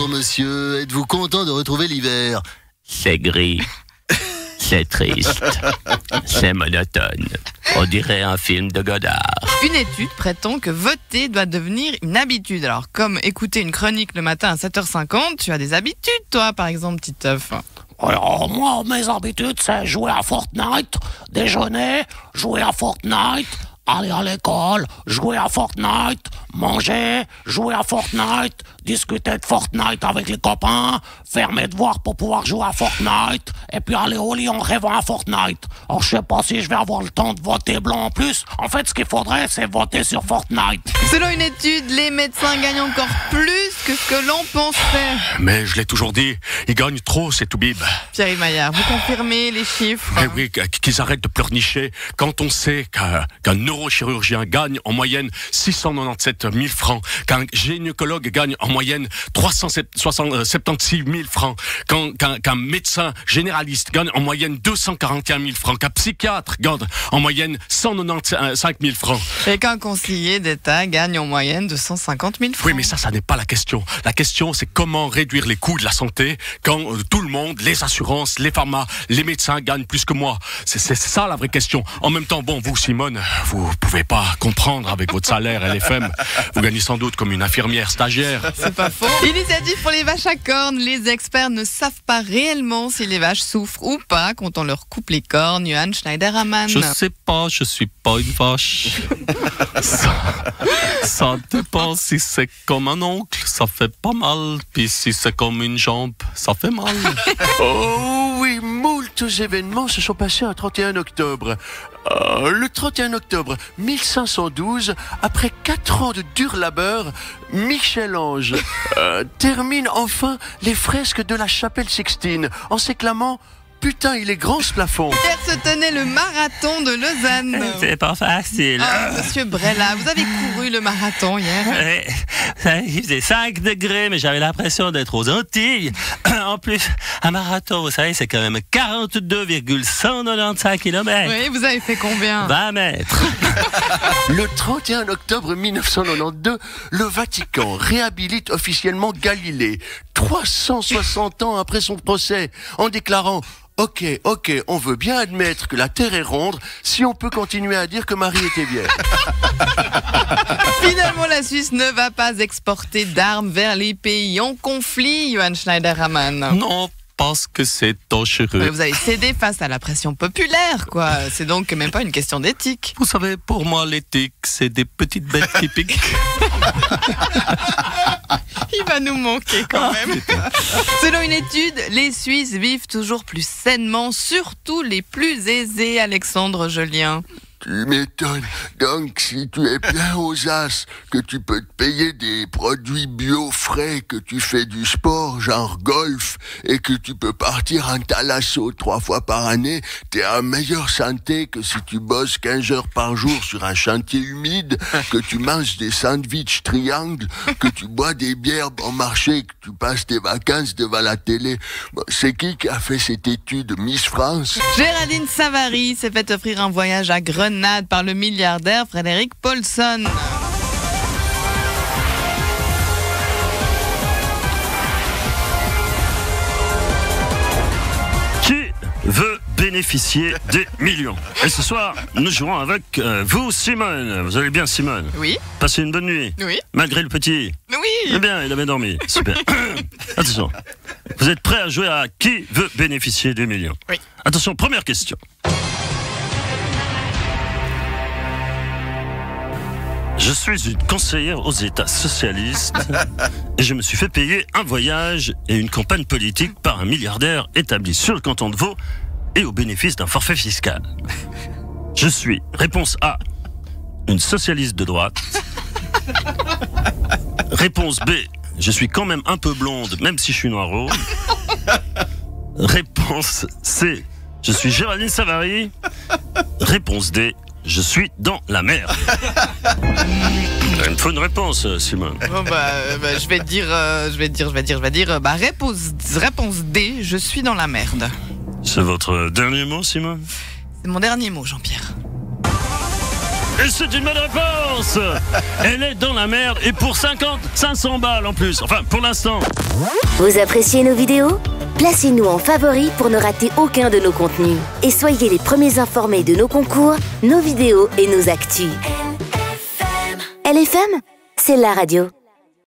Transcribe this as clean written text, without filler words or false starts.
bonjour monsieur. Êtes-vous content de retrouver l'hiver? C'est gris, c'est triste, c'est monotone. On dirait un film de Godard. Une étude prétend que voter doit devenir une habitude. Alors, comme écouter une chronique le matin à 7h50, tu as des habitudes, toi, par exemple, Titeuf. Alors, moi, mes habitudes, c'est jouer à Fortnite, déjeuner, jouer à Fortnite, aller à l'école, jouer à Fortnite, manger, jouer à Fortnite, discuter de Fortnite avec les copains, faire mes devoirs pour pouvoir jouer à Fortnite, et puis aller au lit en rêvant à Fortnite. Alors, je sais pas si je vais avoir le temps de voter blanc en plus. En fait, ce qu'il faudrait, c'est voter sur Fortnite. Selon une étude, les médecins gagnent encore plus que ce que l'on pensait. Mais je l'ai toujours dit, ils gagnent trop, ces toubibs. Pierre Maillard, vous confirmez les chiffres? Eh oui, qu'ils arrêtent de pleurnicher. Quand on sait qu'un neurochirurgien gagne en moyenne 697 000 francs, qu'un gynécologue gagne en moyenne 376 000 francs, qu'un médecin généraliste gagne en moyenne 241 000 francs, qu'un psychiatre gagne en moyenne 195 000 francs. Et qu'un conseiller d'État gagne en moyenne 250 000 francs. Oui, mais ça n'est pas la question. La question, c'est comment réduire les coûts de la santé quand tout le monde, les assurances, les pharma, les médecins gagnent plus que moi. C'est ça la vraie question. En même temps, bon, vous, Simone, vous pouvez pas comprendre avec votre salaire LFM. Vous gagnez sans doute comme une infirmière stagiaire. C'est pas faux. Initiative pour les vaches à cornes. Les experts ne savent pas réellement si les vaches souffrent ou pas quand on leur coupe les cornes. Johan Schneiderman. Je sais pas, je suis pas une vache. Ça dépend. Si c'est comme un oncle, ça fait pas mal. Puis si c'est comme une jambe, ça fait mal. Oh oui, moultes événements se sont passés un 31 octobre. Le 31 octobre 1512, après 4 ans de dur labeur, Michel-Ange termine enfin les fresques de la chapelle Sixtine en s'éclamant « Putain, il est grand ce plafond !» Hier se tenait le marathon de Lausanne. C'est pas facile. Ah, monsieur Brella, vous avez couru le marathon hier? Il faisait 5 degrés, mais j'avais l'impression d'être aux Antilles. En plus, un marathon, vous savez, c'est quand même 42,195 km. Oui, vous avez fait combien? 20 mètres. Le 31 octobre 1992, le Vatican réhabilite officiellement Galilée, 360 ans après son procès, en déclarant « Ok, on veut bien admettre que la Terre est ronde si on peut continuer à dire que Marie était vierge. » Finalement, la Suisse ne va pas exporter d'armes vers les pays en conflit, Johan Schneiderman. Non, parce que c'est dangereux. Vous avez cédé face à la pression populaire, quoi. C'est donc même pas une question d'éthique. Vous savez, pour moi, l'éthique, c'est des petites bêtes typiques. Il va nous manquer quand même. Selon une étude, les Suisses vivent toujours plus sainement, surtout les plus aisés, Alexandre Jolien. Tu m'étonnes. Donc, si tu es bien aux as, que tu peux te payer des produits bio frais, que tu fais du sport, genre golf, et que tu peux partir en thalasso 3 fois par année, t'es en meilleure santé que si tu bosses 15 heures par jour sur un chantier humide, que tu manges des sandwichs triangles, que tu bois des bières bon marché, que tu passes tes vacances devant la télé. Bon, c'est qui a fait cette étude, Miss France? Géraldine Savary s'est fait offrir un voyage à Grenade par le milliardaire Frédéric Paulson. Qui veut bénéficier des millions? Et ce soir, nous jouons avec vous, Simone. Vous allez bien, Simone? Oui. Passez une bonne nuit? Oui. Malgré le petit? Oui. Eh bien, il avait dormi. Super. Attention. Vous êtes prêts à jouer à qui veut bénéficier des millions? Oui. Attention, première question. Je suis une conseillère aux États socialistes et je me suis fait payer un voyage et une campagne politique par un milliardaire établi sur le canton de Vaud et au bénéfice d'un forfait fiscal. Je suis, réponse A, une socialiste de droite. Réponse B, je suis quand même un peu blonde, même si je suis noiro. Réponse C, je suis Géraldine Savary. Réponse D, je suis dans la merde. Il me faut une réponse, Simone. Bon je vais dire, réponse D, je suis dans la merde. C'est votre dernier mot, Simone? C'est mon dernier mot, Jean-Pierre. Et c'est une bonne réponse. Elle est dans la merde et pour 500 balles en plus. Enfin, pour l'instant. Vous appréciez nos vidéos ? Placez-nous en favoris pour ne rater aucun de nos contenus. Et soyez les premiers informés de nos concours, nos vidéos et nos actus. LFM, c'est la radio.